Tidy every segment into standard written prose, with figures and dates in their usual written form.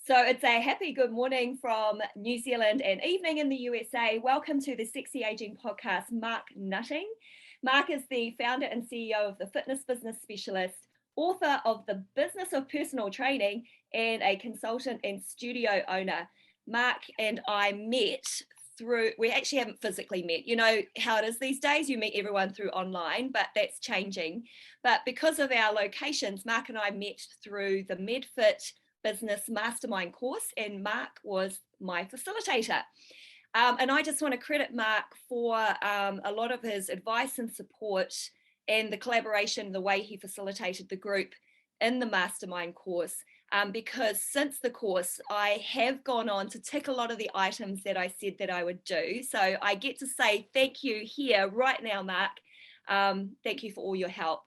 So it's a happy good morning from New Zealand and evening in the USA. Welcome to the Sexy Aging Podcast, Mark Nutting. Mark is the founder and CEO of the Fitness Business Specialist, author of The Business of Personal Training, and a consultant and studio owner. Mark and I met we actually haven't physically met. You know how it is these days, you meet everyone through online, but that's changing. But because of our locations, Mark and I met through the MedFit Business Mastermind course, and Mark was my facilitator. And I just want to credit Mark for a lot of his advice and support and the collaboration, the way he facilitated the group in the mastermind course. Because since the course, I have gone on to tick a lot of the items that I said that I would do. So I get to say thank you here right now, Mark. Thank you for all your help.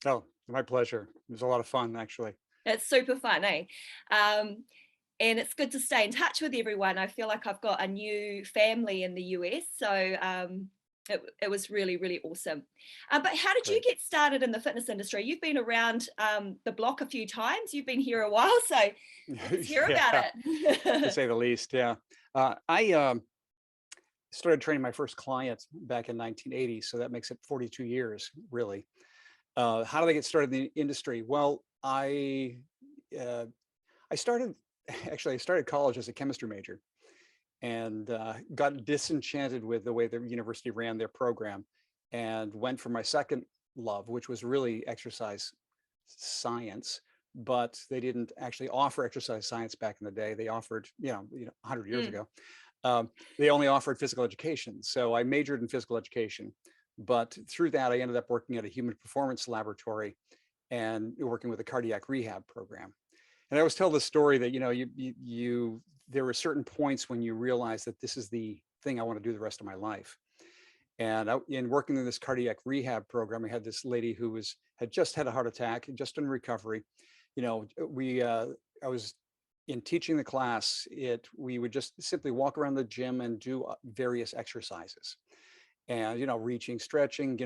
Oh, my pleasure. It was a lot of fun, actually. It's super fun, eh? And it's good to stay in touch with everyone. I feel like I've got a new family in the US. So it was really, really awesome. But how did you get started in the fitness industry? You've been around the block a few times. You've been here a while. So let's hear about it. To say the least, yeah. I started training my first client back in 1980. So that makes it 42 years, really. How did I get started in the industry? Well, I started college as a chemistry major and got disenchanted with the way the university ran their program and went for my second love, which was really exercise science. But they didn't actually offer exercise science back in the day. They offered, 100 years ago, they only offered physical education. So I majored in physical education. But through that, I ended up working at a human performance laboratory and working with a cardiac rehab program. And I always tell the story that, there were certain points when you realize that this is the thing I want to do the rest of my life. And in working in this cardiac rehab program, I had this lady who had just had a heart attack, just in recovery. I was in teaching the class, we would just simply walk around the gym and do various exercises. And reaching, stretching,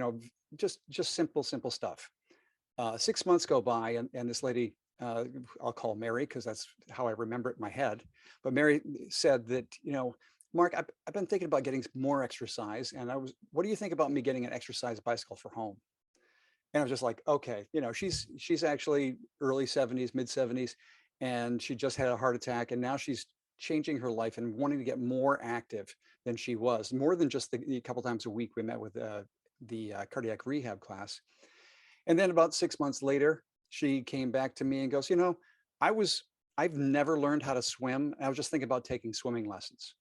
just simple stuff. 6 months go by, and this lady, I'll call Mary because that's how I remember it in my head. But Mary said that, Mark, I've been thinking about getting more exercise, and what do you think about me getting an exercise bicycle for home? And I was just like, okay, she's actually early 70s, mid 70s, and she just had a heart attack, and now she's changing her life and wanting to get more active than she was, more than just the couple times a week we met with the cardiac rehab class. And then about 6 months later, she came back to me and goes, I've never learned how to swim. I was just thinking about taking swimming lessons.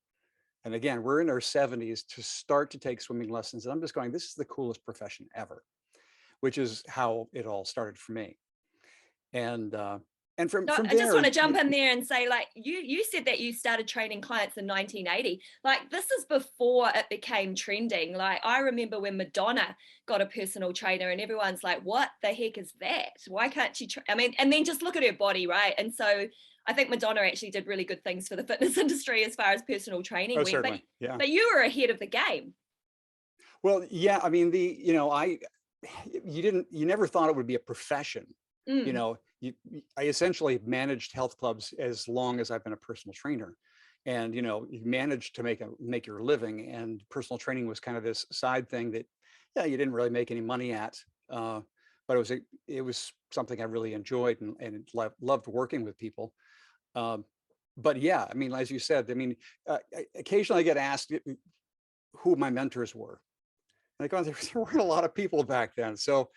And again, we're in our 70s to start to take swimming lessons. And I'm just going, this is the coolest profession ever, which is how it all started for me. And from I there, just want to jump in there and say, like, you said that you started training clients in 1980. Like, this is before it became trending. Like, I remember when Madonna got a personal trainer and everyone's like, what the heck is that? Why can't she and then just look at her body, right? And so I think Madonna actually did really good things for the fitness industry as far as personal training went. Certainly, yeah. But you were ahead of the game. Well, yeah, I mean, you never thought it would be a profession. I essentially managed health clubs as long as I've been a personal trainer, and you managed to make your living, and personal training was kind of this side thing that, yeah, you didn't really make any money at, but it was something I really enjoyed and loved working with people. But yeah, I mean, as you said, occasionally I get asked who my mentors were. And I go, there weren't a lot of people back then, so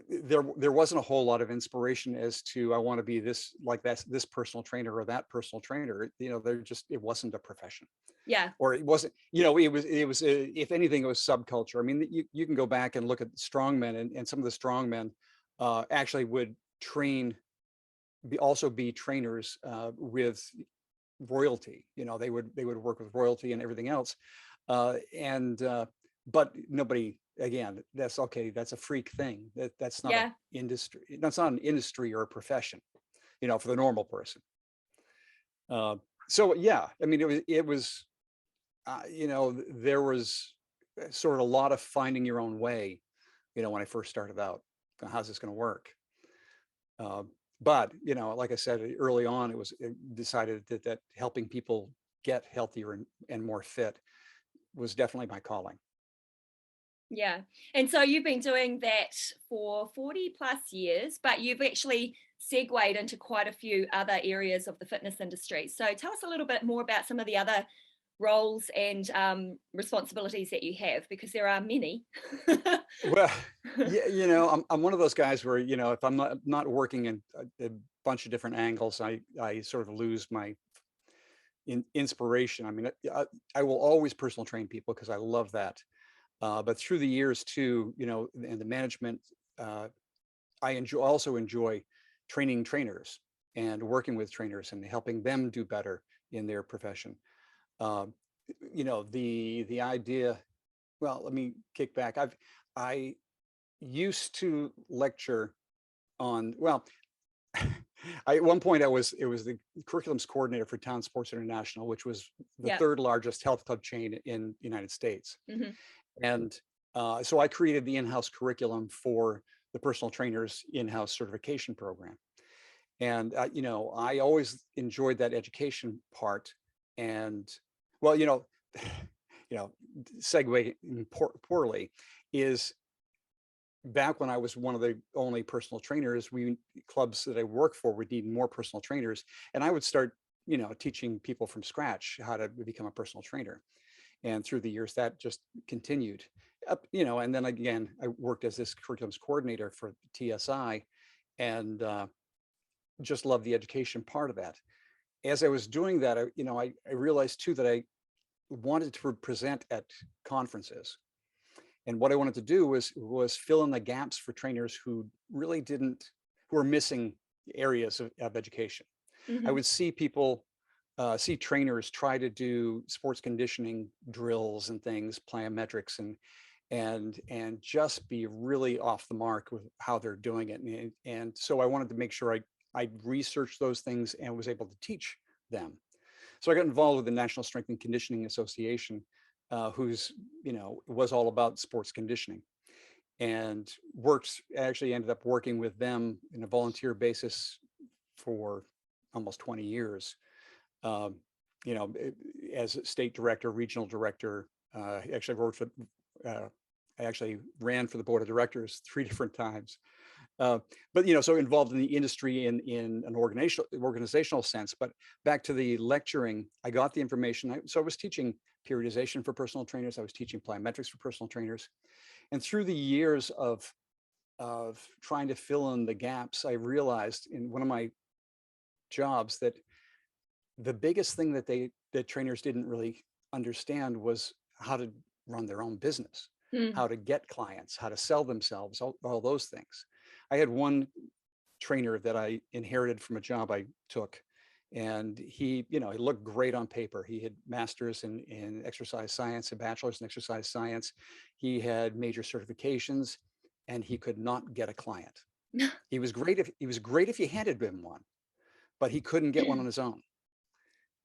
there wasn't a whole lot of inspiration as to I want to be this personal trainer or that personal trainer. It wasn't a profession. Yeah. Or it wasn't, it was if anything, it was subculture. I mean, you can go back and look at strongmen, and some of the strongmen actually would also be trainers with royalty. They would work with royalty and everything else. But nobody, again, that's okay. That's a freak thing. That's not an industry. That's not an industry or a profession, for the normal person. So yeah, I mean, it was, there was sort of a lot of finding your own way, when I first started out. How's this going to work? But, like I said early on, it decided that helping people get healthier and more fit was definitely my calling. Yeah. And so you've been doing that for 40 plus years, but you've actually segued into quite a few other areas of the fitness industry. So tell us a little bit more about some of the other roles and responsibilities that you have, because there are many. Well, yeah, I'm one of those guys where, if I'm not working in a bunch of different angles, I sort of lose my inspiration. I mean, I will always personal train people because I love that. But through the years too, and the management, uh, also enjoy training trainers and working with trainers and helping them do better in their profession. Um, the idea. Well, let me kick back. I used to lecture on. Well, at one point it was the curriculums coordinator for Town Sports International, which was the Yeah. third largest health club chain in the United States. Hmm. And so I created the in-house curriculum for the personal trainers in-house certification program. And I always enjoyed that education part. And well, you know, segue poorly is back when I was one of the only personal trainers, clubs that I worked for would need more personal trainers, and I would start, teaching people from scratch how to become a personal trainer. And through the years, that just continued up, and then again, I worked as this curriculums coordinator for TSI, and just loved the education part of that. As I was doing that, I realized too that I wanted to present at conferences. And what I wanted to do was fill in the gaps for trainers who were missing areas of education. I Hmm. would see trainers try to do sports conditioning drills and things, plyometrics, and just be really off the mark with how they're doing it. And so I wanted to make sure I researched those things and was able to teach them. So I got involved with the National Strength and Conditioning Association, who's was all about sports conditioning, and actually ended up working with them in a volunteer basis for almost 20 years. Um, as state director, regional director. Actually worked for. Uh, I actually ran for the board of directors 3 different times. Uh, but so involved in the industry in an organizational sense. But back to the lecturing, I got the information. So I was teaching periodization for personal trainers. I was teaching plyometrics for personal trainers, and through the years of trying to fill in the gaps, I realized in one of my jobs that the biggest thing that trainers didn't really understand was how to run their own business, Mm. how to get clients, how to sell themselves, all those things. I had one trainer that I inherited from a job I took. And he looked great on paper. He had masters in exercise science, a bachelor's in exercise science. He had major certifications, and he could not get a client. He was great if you handed him one, but he couldn't get one on his own.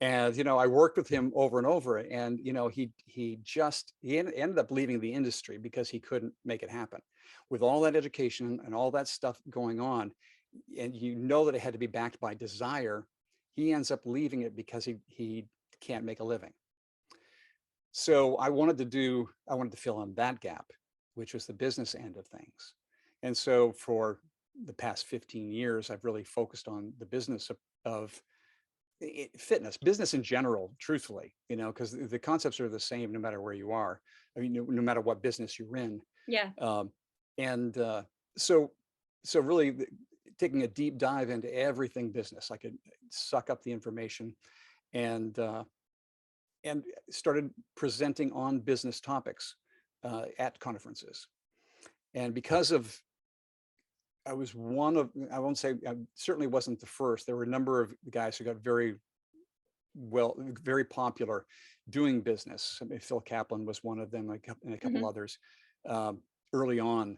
And I worked with him over and over, and ended up leaving the industry because he couldn't make it happen. With all that education and all that stuff going on, and that it had to be backed by desire, he ends up leaving it because he can't make a living. So I wanted to fill in that gap, which was the business end of things. And so for the past 15 years, I've really focused on the business of fitness, business in general, truthfully, because the concepts are the same no matter where you are. I mean, no matter what business you're in. Yeah. Um, and so, so really taking a deep dive into everything business, I could suck up the information and uh, and started presenting on business topics at conferences. And because of I was one of, I won't say, I certainly wasn't the first. There were a number of guys who got very popular doing business. I mean, Phil Kaplan was one of them, and a couple Hmm. others um, early on.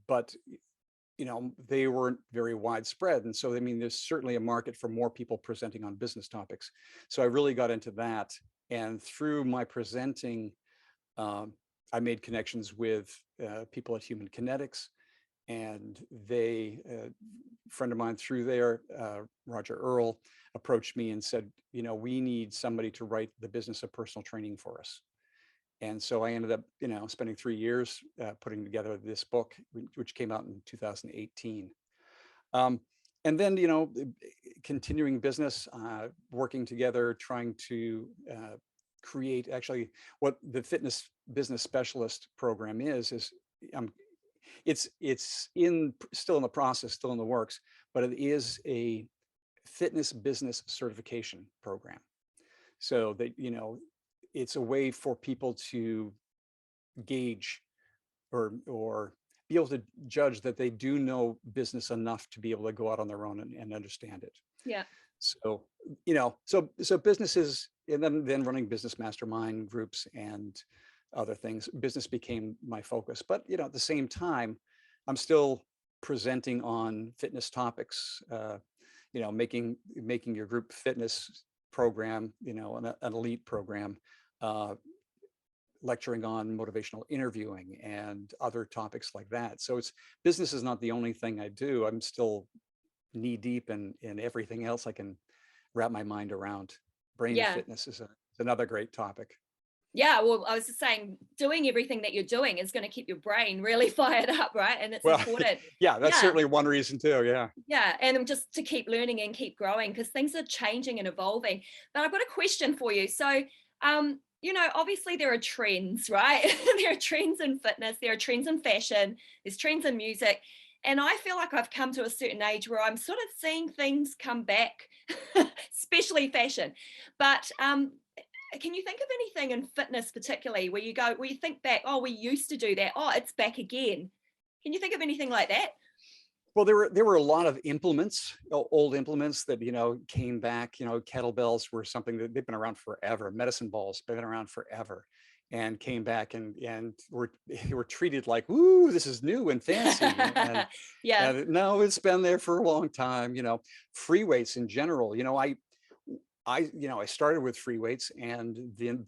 But they weren't very widespread, and so I mean, there's certainly a market for more people presenting on business topics. So I really got into that, and through my presenting, um, I made connections with people at Human Kinetics, and they, a friend of mine through there, Roger Earl, approached me and said, we need somebody to write the business of personal training for us. And so I ended up, spending 3 years putting together this book, which came out in 2018. Um, and then, continuing business, working together, trying to create actually what the fitness business specialist program is um, it's still in the process, still in the works, but it is a fitness business certification program. So that, it's a way for people to gauge or be able to judge that they do know business enough to be able to go out on their own and understand it. Yeah. So, so businesses, and then running business mastermind groups and other things, business became my focus. But, at the same time, I'm still presenting on fitness topics, making your group fitness program, an elite program, uh, lecturing on motivational interviewing and other topics like that. So business is not the only thing I do. I'm still knee deep in everything else I can wrap my mind around. Brain Yeah. fitness is another great topic. Yeah, well, I was just saying, doing everything that you're doing is going to keep your brain really fired up, right? And it's Well, important. yeah, that's Yeah, certainly one reason too. Yeah. yeah, and just to keep learning and keep growing because things are changing and evolving. But I've got a question for you. So, obviously there are trends, right? There are trends in fitness, there are trends in fashion, there's trends in music. And I feel like I've come to a certain age where I'm sort of seeing things come back, especially fashion. But can you think of anything in fitness particularly where you think back, oh, we used to do that, oh, it's back again? Can you think of anything like that? Well, there were a lot of implements, old implements that came back. Kettlebells were something that they've been around forever. Medicine balls been around forever, and came back and were treated like, ooh, this is new and fancy. Yeah. And no, it's been there for a long time. Free weights in general. I started with free weights, and then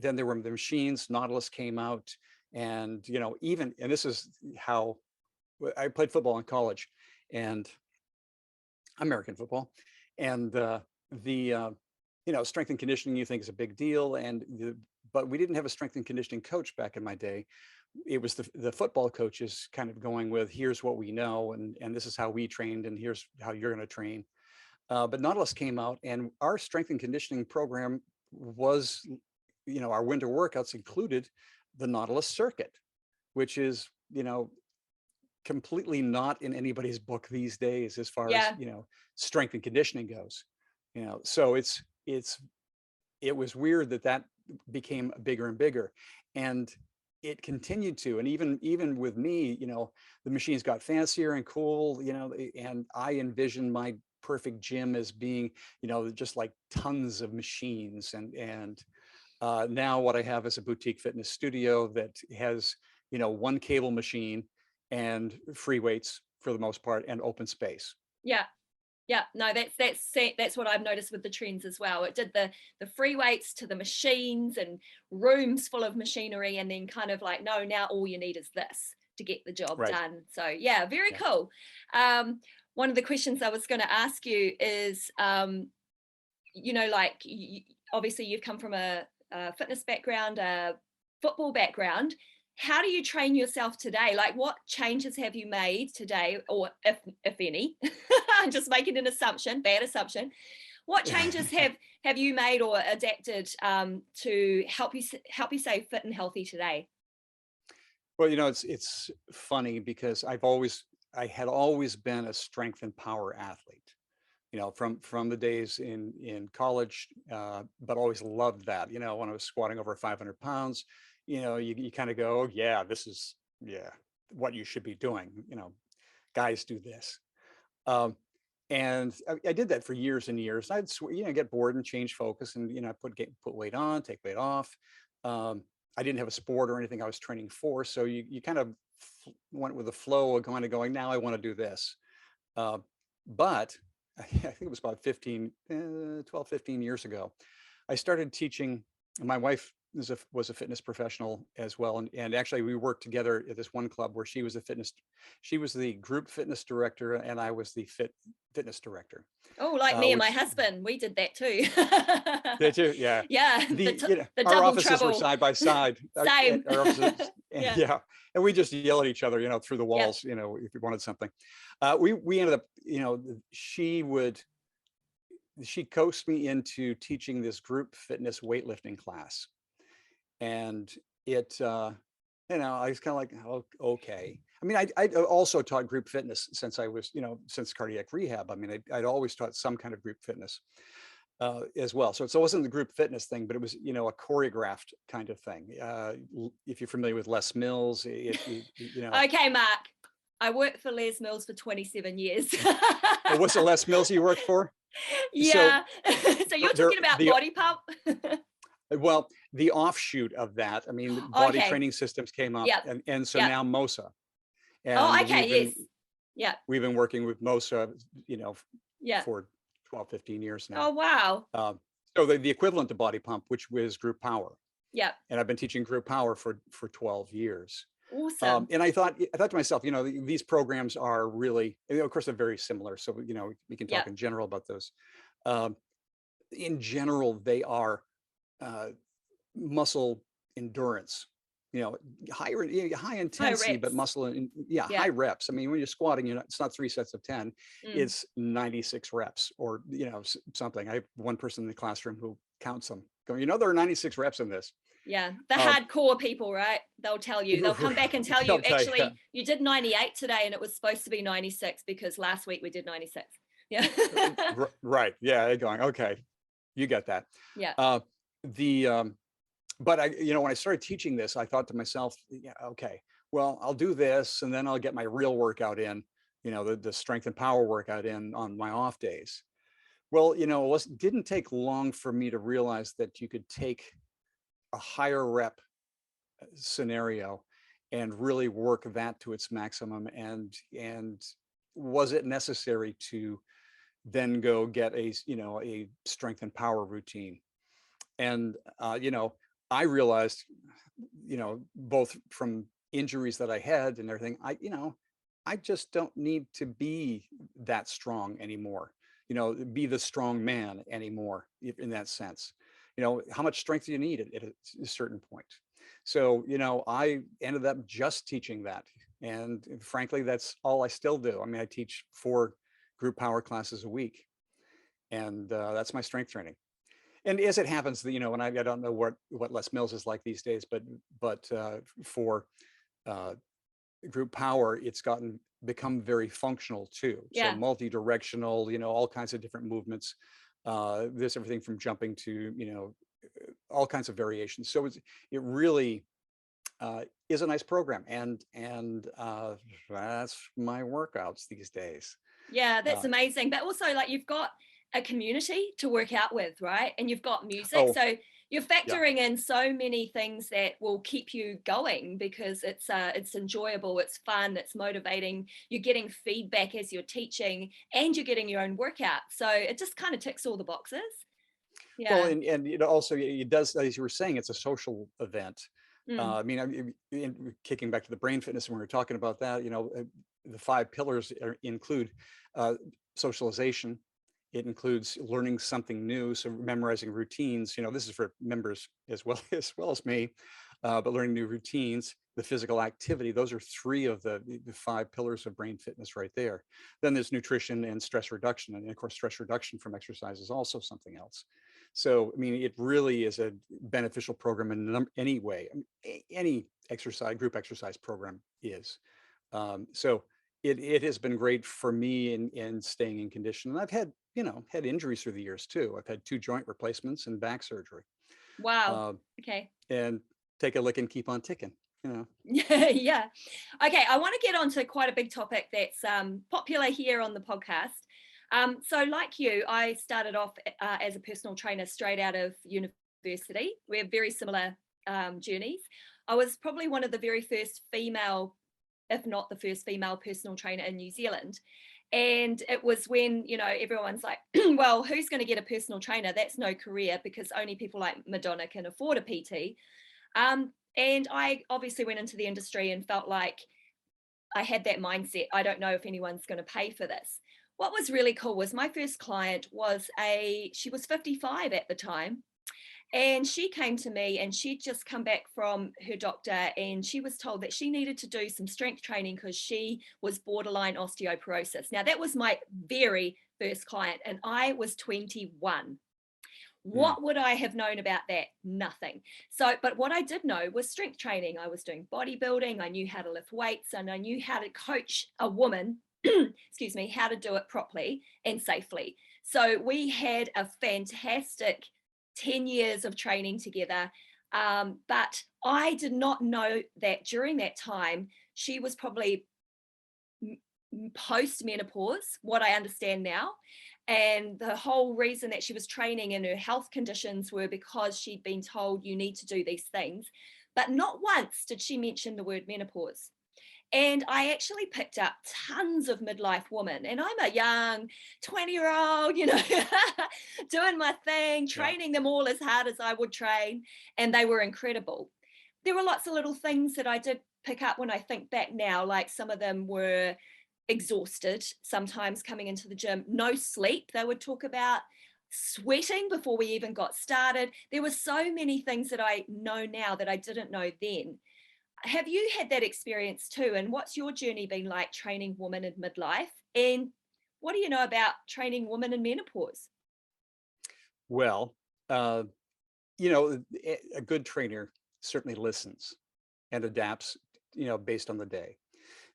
there were the machines. Nautilus came out, and and this is how I played football in college, and American football, and the strength and conditioning you think is a big deal, but we didn't have a strength and conditioning coach back in my day. It was the football coaches kind of going with, here's what we know, and this is how we trained, and here's how you're going to train. But Nautilus came out, and our strength and conditioning program was, our winter workouts included the Nautilus circuit, which is, completely not in anybody's book these days as far as Yeah. strength and conditioning goes. So it was weird that became bigger and bigger, and it continued to. And even with me, the machines got fancier and cool, and I envisioned my perfect gym as being, just like tons of machines. And now what I have is a boutique fitness studio that has, one cable machine and free weights for the most part, and open space. Yeah. Yeah, no, that's what I've noticed with the trends as well. It did the free weights to the machines and rooms full of machinery, and then kind of like, no, now all you need is this to get the job Right. done. So yeah, very Yeah. cool. One of the questions I was going to ask you is, like obviously you've come from a fitness background, a football background. How do you train yourself today? Like, what changes have you made today, or if any? I'm just making an assumption, bad assumption. What changes have you made or adapted to help you stay fit and healthy today? Well, it's funny because I had always been a strength and power athlete, from the days in college, but always loved that. When I was squatting over 500 pounds, you kind of go, oh, yeah, this is, yeah, what you should be doing. Guys do this. Um, and I did that for years and years. I'd get bored and change focus, and put weight on, take weight off. Um, I didn't have a sport or anything I was training for, so you kind of went with the flow of going. Now I want to do this. Uh, but I think it was about 12, 15 years ago, I started teaching. My wife was a fitness professional as well, and actually we worked together at this one club where she was the group fitness director, and I was the fitness director. Oh, like me and my Which husband, we did that too. they do, yeah. Yeah, The the our double offices were trouble. side by side. Same. Our offices, Yeah. yeah, and we just yell at each other, through the Yep. walls, if we wanted something. We ended up, she coaxed me into teaching this group fitness weightlifting class, and it I was kind of like, oh, okay. I mean, I also taught group fitness since I was, since cardiac rehab. I mean, I'd always taught some kind of group fitness as well. So it wasn't the group fitness thing, but it was, a choreographed kind of thing. If you're familiar with Les Mills, Okay, Mark. I worked for Les Mills for 27 years. Oh, was it Les Mills you worked for? Yeah. So you're talking about Body Pump? Well, the offshoot of that, I mean, body Okay. training systems came up, Yep. and so Yep. now MOSA. Oh, And okay, yes. Yeah. we've been working with MOSA, Yeah. for 12, 15 years Oh, now. wow. So the equivalent to Body Pump, which was group power. Yeah. And I've been teaching group power for 12 years. Awesome. And I thought to myself, these programs are really, of course, they're very similar. So, we can talk in general about those. In general, they are muscle endurance, high intensity, but reps. muscle, high reps. I mean, when you're squatting, it's not 3 sets of 10, it's 96 reps, or, something. I have one person in the classroom who counts them going, there are 96 reps in this. Yeah, the hardcore people, right? They'll tell you, they'll come back and tell you, actually, you did 98 today and it was supposed to be 96 because last week we did 96. Yeah. Right. Yeah. They're going, okay, you get that. Yeah. But when I started teaching this, I thought to myself, yeah, okay, well, I'll do this and then I'll get my real workout in, the strength and power workout in on my off days. Well, it didn't take long for me to realize that you could take a higher rep scenario and really work that to its maximum. And was it necessary to then go get a strength and power routine? And I realized, both from injuries that I had and everything, I just don't need to be that strong anymore, be the strong man anymore in that sense. How much strength do you need at a certain point? So, I ended up just teaching that. And frankly, that's all I still do. I mean, I teach 4 group power classes a week, and that's my strength training. And as it happens, and I don't know what Les Mills is like these days, but for group power, it's become very functional too. So multi-directional, all kinds of different movements. There's everything from jumping to, all kinds of variations. So it really is a nice program, and that's my workouts these days. Yeah, that's amazing. But also, like, you've got a community to work out with, right? And you've got music. So you're factoring in so many things that will keep you going, because it's enjoyable, it's fun, it's motivating. You're getting feedback as you're teaching, and you're getting your own workout. So it just kind of ticks all the boxes. Yeah. Well, and also it does, as you were saying, it's a social event. I mean, kicking back to the brain fitness, when we were talking about that, the 5 pillars include socialization. It includes learning something new, so memorizing routines. This is for members as well as me, but learning new routines, the physical activity. Those are 3 of the 5 pillars of brain fitness right there. Then there's nutrition and stress reduction, and of course, stress reduction from exercise is also something else. So, I mean, it really is a beneficial program in any way. I mean, any group exercise program is. So it has been great for me in staying in condition. And I've had injuries through the years too. I've had 2 joint replacements and back surgery. Wow. Okay. And take a lick and keep on ticking. Yeah. Okay. I want to get on to quite a big topic that's popular here on the podcast. So like you, I started off as a personal trainer straight out of university. We have very similar journeys. I was probably one of the very first female, if not the first female personal trainer in New Zealand. And it was when, everyone's like, well, who's going to get a personal trainer? That's no career, because only people like Madonna can afford a PT. And I obviously went into the industry and felt like I had that mindset. I don't know if anyone's going to pay for this. What was really cool was my first client she was 55 at the time. And she came to me, and she'd just come back from her doctor, and she was told that she needed to do some strength training because she was borderline osteoporosis. Now, that was my very first client, and I was 21. Mm. What would I have known about that? Nothing. So, but what I did know was strength training. I was doing bodybuilding. I knew how to lift weights, and I knew how to coach a woman, excuse me, how to do it properly and safely. So we had a fantastic 10 years of training together. But I did not know that during that time, she was probably post menopause, what I understand now. And the whole reason that she was training and her health conditions were because she'd been told, you need to do these things. But not once did she mention the word menopause. And I actually picked up tons of midlife women, and I'm a young 20-year-old, doing my thing, Yeah. training them all as hard as I would train, and they were incredible. There were lots of little things that I did pick up when I think back now, like some of them were exhausted, sometimes coming into the gym, no sleep. They would talk about sweating before we even got started. There were so many things that I know now that I didn't know then. Have you had that experience too? And what's your journey been like training women in midlife? And what do you know about training women in menopause? Well, uh, a good trainer certainly listens and adapts, based on the day.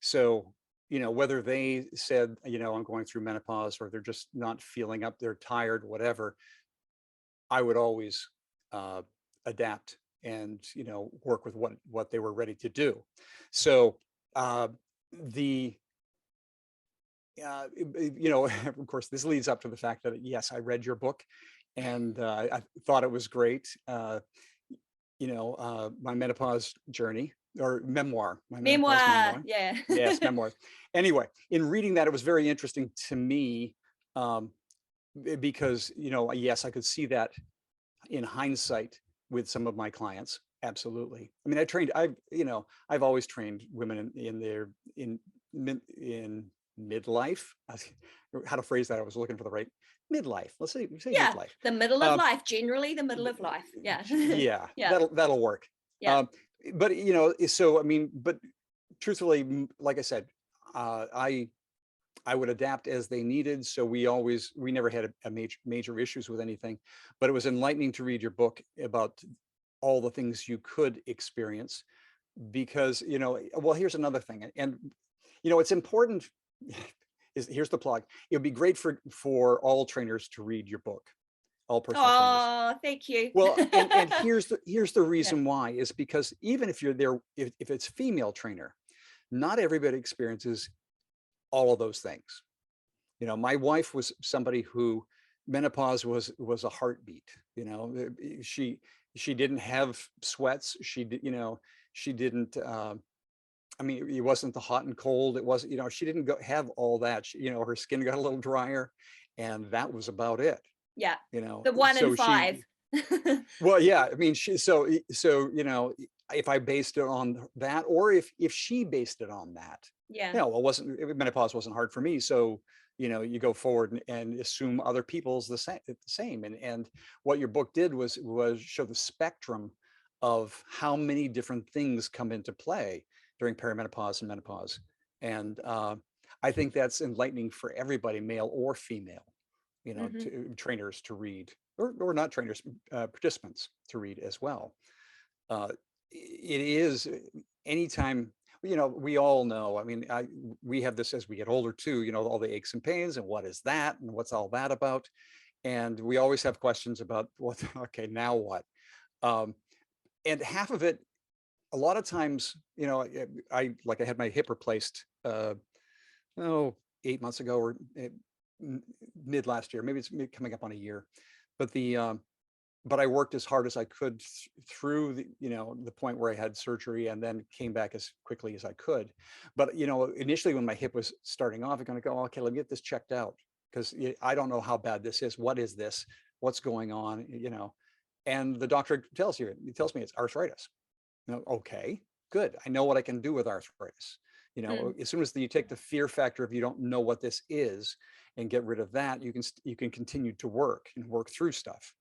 So, whether they said, I'm going through menopause, or they're just not feeling up, they're tired, whatever, I would always uh, adapt and, work with what they were ready to do. So, uh, the of course, this leads up to the fact that, yes, I read your book, and I thought it was great. My menopause journey, or memoir, my menopause Memoir, memoir. yeah. Yes, memoirs. Anyway, in reading that, it was very interesting to me, um, because, yes, I could see that in hindsight with some of my clients. Absolutely. I mean, I've always trained women in midlife. How to phrase that? I was looking for the right midlife. Let's say Yeah, midlife. the middle of Um, life, generally the middle of life. Yeah. yeah, Yeah, that'll work. yeah. Um, but so I mean, but truthfully, like I said, I would adapt as they needed. So we never had a major issues with anything. But it was enlightening to read your book about all the things you could experience, because well, here's another thing, and it's important. Here's the plug. It would be great for all trainers to read your book, all personal trainers. Oh, thank you. Well, and here's the Yeah. reason why is because even if you're there, if it's female trainer, not everybody experiences all of those things. My wife was somebody who menopause was a heartbeat. She didn't have sweats. She didn't. I mean, it wasn't the hot and cold. It wasn't. She didn't have all that. Her skin got a little drier, and that was about it. Yeah. The one in So five. well, yeah. I mean, so if I based it on that, or if she based it on that, Yeah. well, menopause wasn't hard for me, so you go forward and assume other people's the same. And what your book did was show the spectrum of how many different things come into play during perimenopause and menopause. And I think that's enlightening for everybody, male or female, Hmm. to trainers to read, or not trainers, participants to read as well. It is anytime, we all know, I mean, we have this as we get older too, all the aches and pains, and what is that, and what's all that about? And we always have questions about what, okay, now what? Um, and half of it, a lot of times, I had my hip replaced, oh, 8 months ago, or mid last year, maybe it's coming up on a year. But but I worked as hard as I could through the, the point where I had surgery and then came back as quickly as I could. But, initially when my hip was starting off, I'm going to go, okay, let me get this checked out because I don't know how bad this is. What is this? What's going on? And the doctor he tells me it's arthritis. Okay, good. I know what I can do with arthritis. Mm. As soon as you take the fear factor of you don't know what this is and get rid of that, you can continue to work and work through stuff.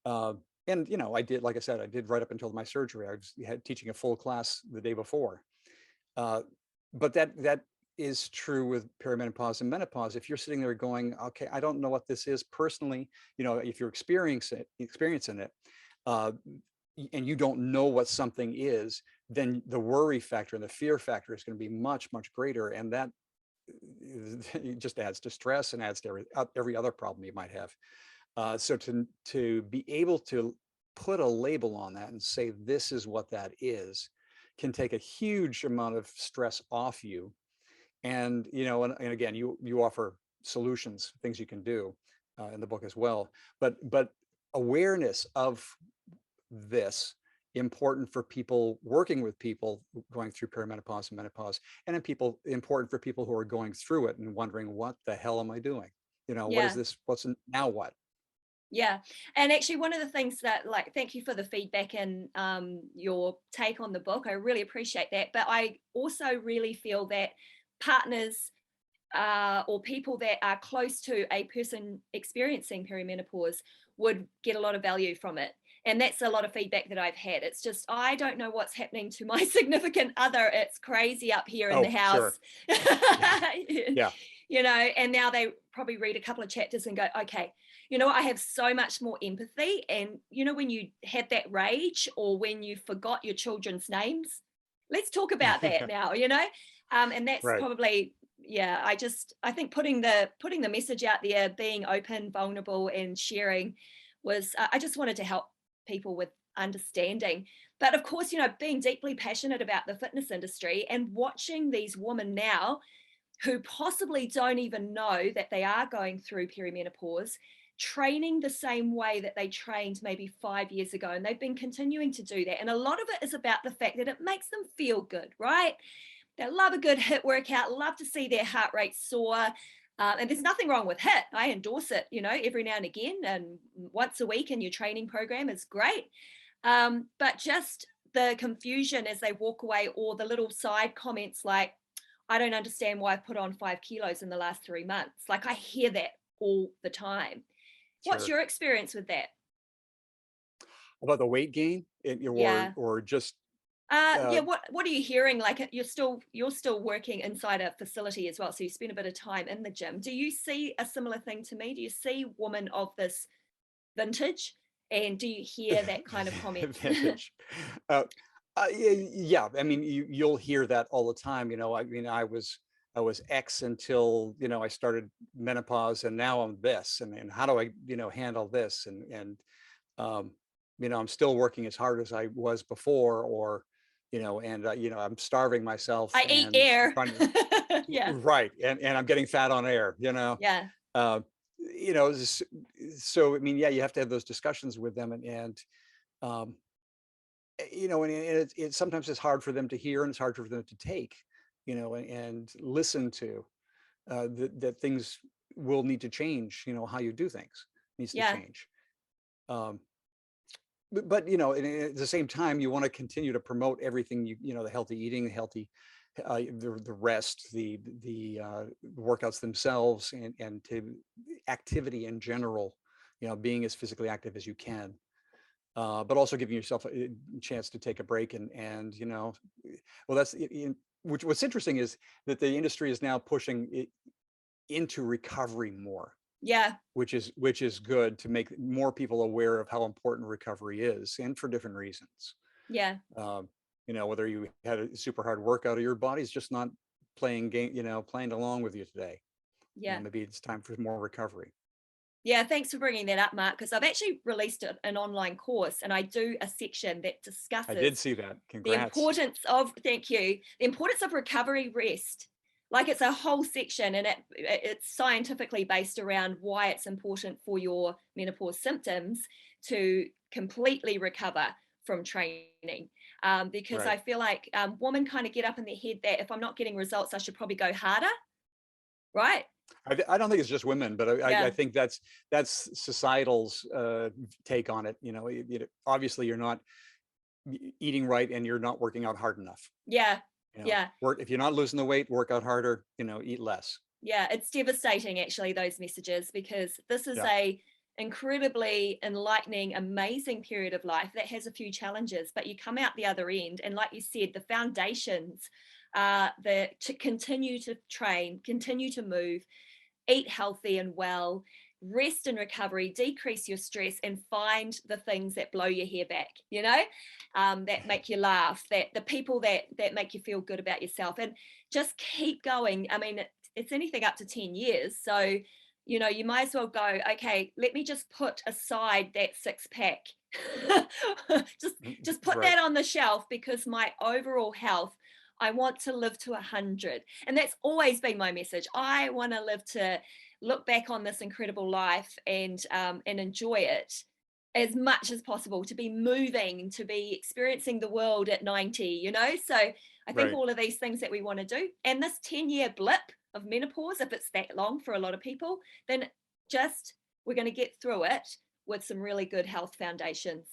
Uh, and I did, like I said, I did right up until my surgery. I was teaching a full class the day before. Uh, but that is true with perimenopause and menopause. If you're sitting there going, okay, I don't know what this is personally, if you're experiencing it, uh, and you don't know what something is, then the worry factor and the fear factor is going to be much, much greater. And that it just adds to stress and adds to every other problem you might have. So to be able to put a label on that and say this is what that is can take a huge amount of stress off you. And and again, you offer solutions, things you can do in the book as well. But awareness of this important for people working with people going through perimenopause and menopause, and important for people who are going through it and wondering, what the hell am I doing? What is Yeah. this? Now what? Yeah. And actually, one of the things that, like, thank you for the feedback and your take on the book. I really appreciate that. But I also really feel that partners or people that are close to a person experiencing perimenopause would get a lot of value from it. And that's a lot of feedback that I've had. It's just, I don't know what's happening to my significant other. It's crazy up here in the Oh, sure. house. Yeah. And now they probably read a couple of chapters and go, okay, I have so much more empathy. And, when you had that rage or when you forgot your children's names, let's talk about that now, and that's Right. probably, yeah, I think putting the message out there, being open, vulnerable, and sharing was, I just wanted to help people with understanding. But of course, being deeply passionate about the fitness industry and watching these women now who possibly don't even know that they are going through perimenopause, training the same way that they trained maybe 5 years ago. And they've been continuing to do that. And a lot of it is about the fact that it makes them feel good, right? They love a good HIIT workout, love to see their heart rate soar. And there's nothing wrong with HIIT. I endorse it, every now and again. And once a week in your training program is great. But just the confusion as they walk away, or the little side comments like, I don't understand why I've put on 5 kilos in the last 3 months. Like, I hear that all the time. What's Sure. your experience with that? About the weight gain, Yeah. or just Yeah. uh, What are you hearing? Like, you're still working inside a facility as well, so you spend a bit of time in the gym. Do you see a similar thing to me? Do you see women of this vintage, and do you hear that kind of comment? vintage. Uh, yeah. I mean, you'll hear that all the time. I mean, I was X until I started menopause, and now I'm this, and how do I handle this, and um, I'm still working as hard as I was before, or and I'm starving myself I eat and air. trying to Yeah. right, and I'm getting fat on air. Yeah. Uh, so I mean, yeah, you have to have those discussions with them, and um, and it sometimes it's hard for them to hear and it's hard for them to take, and listen to that things will need to change. How you do things needs to Yeah. change. Um, but and at the same time, you want to continue to promote everything the healthy eating, the healthy the rest, the workouts themselves, and to activity in general, being as physically active as you can, but also giving yourself a chance to take a break, and well, that's what's interesting is that the industry is now pushing it into recovery more, Yeah. which is good to make more people aware of how important recovery is, and for different reasons. Yeah. Um, whether you had a super hard workout or your body's just not playing along with you today. Yeah. Maybe it's time for more recovery. Yeah, thanks for bringing that up, Mark, because I've actually released an online course and I do a section that I did discusses see that. the Congrats. importance of, thank you, the importance of recovery rest. Like, it's a whole section, and it's scientifically based around why it's important for your menopause symptoms to completely recover from training, because Right. I feel like women kind of get up in their head that if I'm not getting results, I should probably go harder, right? I don't think it's just women, but I Yeah, think that's societal's take on it. Obviously you're not eating right and you're not working out hard enough. yeah, yeah. Work if you're not losing the weight, work out harder. Eat less. Yeah, it's devastating actually, those messages, because this is Yeah. a incredibly enlightening, amazing period of life that has a few challenges, but you come out the other end, and like you said, the foundations, to continue to train, continue to move, eat healthy and well, rest and recovery, decrease your stress, and find the things that blow your hair back, that make you laugh, that the people that make you feel good about yourself, and just keep going. I mean, it's anything up to 10 years. So, you might as well go, okay, let me just put aside that six pack. just just put Right. that on the shelf, because my overall health, I want to live to 100. And that's always been my message. I want to live to look back on this incredible life and enjoy it as much as possible, to be moving, to be experiencing the world at 90, So I think Right. all of these things that we want to do, and this 10-year blip of menopause, if it's that long for a lot of people, then just we're going to get through it with some really good health foundations.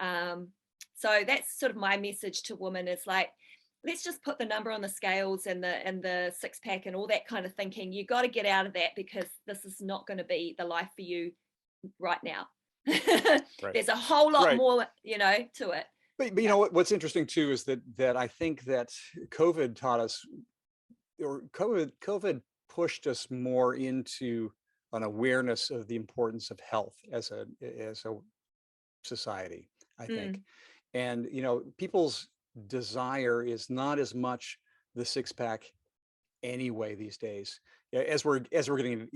Um, so that's sort of my message to women, is like, let's just put the number on the scales and the six pack and all that kind of thinking. You got to get out of that, because this is not going to be the life for you right now. Right. There's a whole lot Right. more, to it. But you Yeah. know what's interesting too is that I think that COVID taught us, or COVID pushed us more into an awareness of the importance of health as a society, I think. Mm, And people's desire is not as much the six pack anyway these days. As we're getting,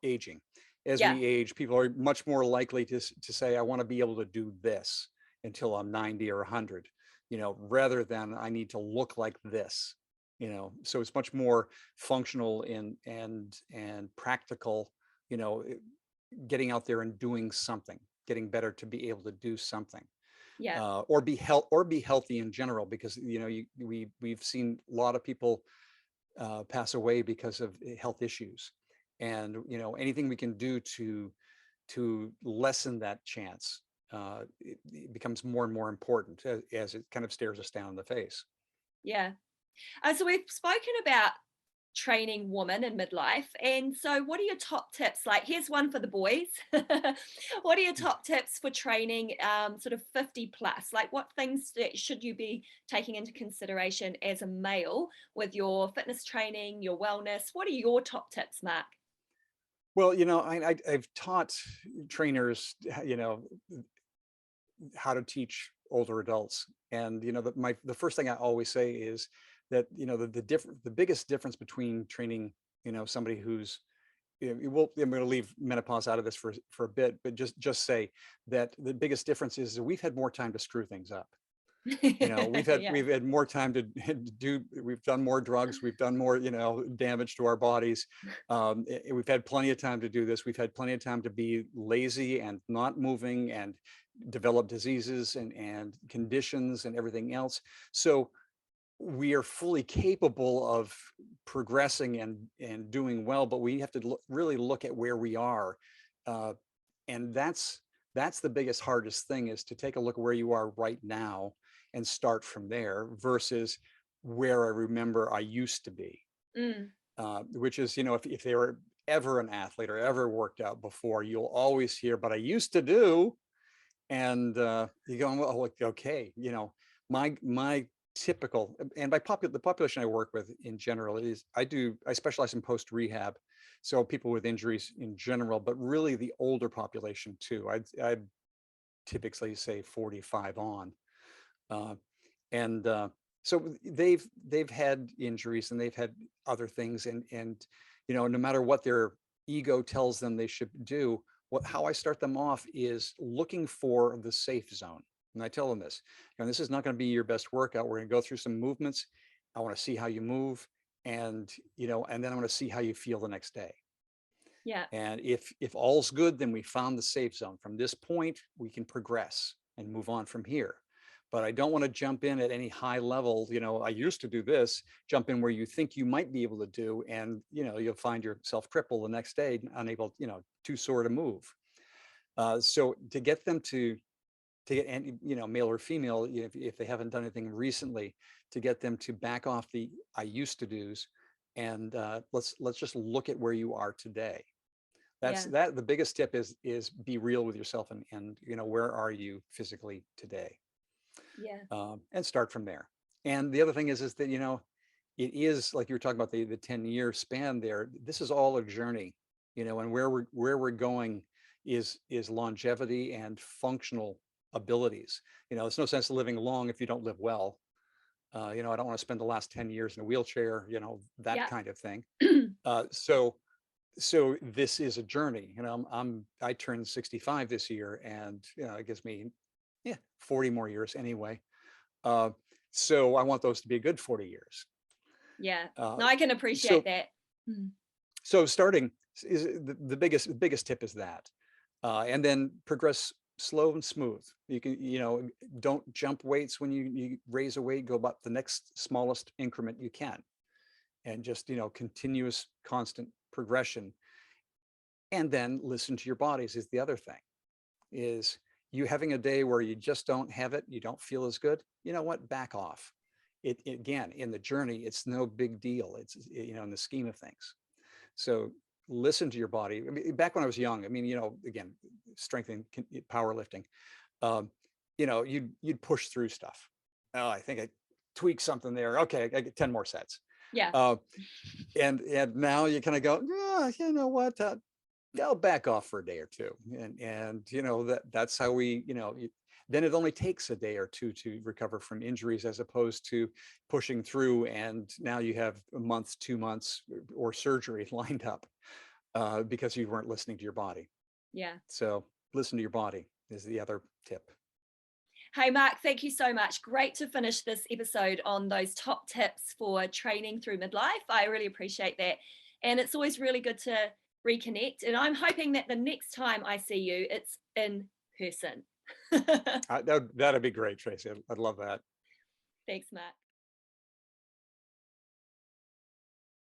aging. As yeah. we age, people are much more likely to say, I want to be able to do this until I'm 90 or 100, rather than I need to look like this. So it's much more functional and practical, you know, eh, getting out there and doing something, getting better to be able to do something, Yeah. or be healthy in general, because we've seen a lot of people pass away because of health issues, and anything we can do to lessen that chance, it becomes more and more important as it kind of stares us down in the face. Yeah. So we've spoken about training women in midlife. And so, what are your top tips? Like, here's one for the boys. What are your top tips for training sort of 50 plus? Like, what things should you be taking into consideration as a male with your fitness training, your wellness? What are your top tips, Mark? Well, I've taught trainers, how to teach older adults, and the first thing I always say is that the biggest difference between training, somebody who's, I'm going to leave menopause out of this for a bit, but just say that the biggest difference is that we've had more time to screw things up. We've had Yeah. we've had more time to do. We've done more drugs. We've done more, damage to our bodies. We've had plenty of time to do this. We've had plenty of time to be lazy and not moving and develop diseases and conditions and everything else. So we are fully capable of progressing and doing well, but we have to really look at where we are, uh, and that's the biggest, hardest thing, is to take a look at where you are right now and start from there versus where I remember I used to be, Mm, which is, if they were ever an athlete or ever worked out before, you'll always hear, but I used to do. And you go, well, like, okay, my typical, and the population I work with in general is, I specialize in post rehab, so people with injuries in general, but really the older population too. I'd typically say 45 on, uh, and so they've had injuries and they've had other things, and no matter what their ego tells them they should do, how I start them off is looking for the safe zone. And I tell them this, this is not going to be your best workout. We're going to go through some movements. I want to see how you move, and and then I want to see how you feel the next day. Yeah. And if all's good, then we found the safe zone. From this point, we can progress and move on from here. But I don't want to jump in at any high level. I used to do this, jump in where you think you might be able to do, and you'll find yourself crippled the next day, unable, too sore to move. So to get them to get any, male or female, if they haven't done anything recently, to get them to back off the I used to do's, and let's just look at where you are today. Yeah. The biggest tip is be real with yourself, and where are you physically today, Yeah. and start from there. And the other thing is that it is like you were talking about the 10-year span there. This is all a journey, and where we're going is longevity and functional abilities. There's no sense living long if you don't live well. I don't want to spend the last 10 years in a wheelchair, that Yeah. kind of thing. So this is a journey. I turned 65 this year, and it gives me 40 more years anyway. So I want those to be a good 40 years. Yeah. Uh, No, I can appreciate so that. Mm. so starting is the biggest tip is that, and then progress slow and smooth. You can, don't jump weights when you raise a weight. Go about the next smallest increment you can, and just continuous, constant progression. And then listen to your bodies is the other thing. Is you having a day where you just don't have it, you don't feel as good, you know what, back off. Again, in the journey, it's no big deal. It's, in the scheme of things. So listen to your body. I mean, back when I was young, I mean, again, strengthening, powerlifting, you'd push through stuff. Oh, I think I tweaked something there. Okay, I get 10 more sets. Yeah. Uh, and now you kind of go, you know what? I'll back off for a day or two, and that's how we, then it only takes a day or two to recover from injuries, as opposed to pushing through, and now you have a month, 2 months, or surgery lined up, because you weren't listening to your body. Yeah. So listen to your body is the other tip. Hey, Mark, thank you so much. Great to finish this episode on those top tips for training through midlife. I really appreciate that. And it's always really good to reconnect. And I'm hoping that the next time I see you, it's in person. That'd be great, Tracy. I'd love that. Thanks, Mark.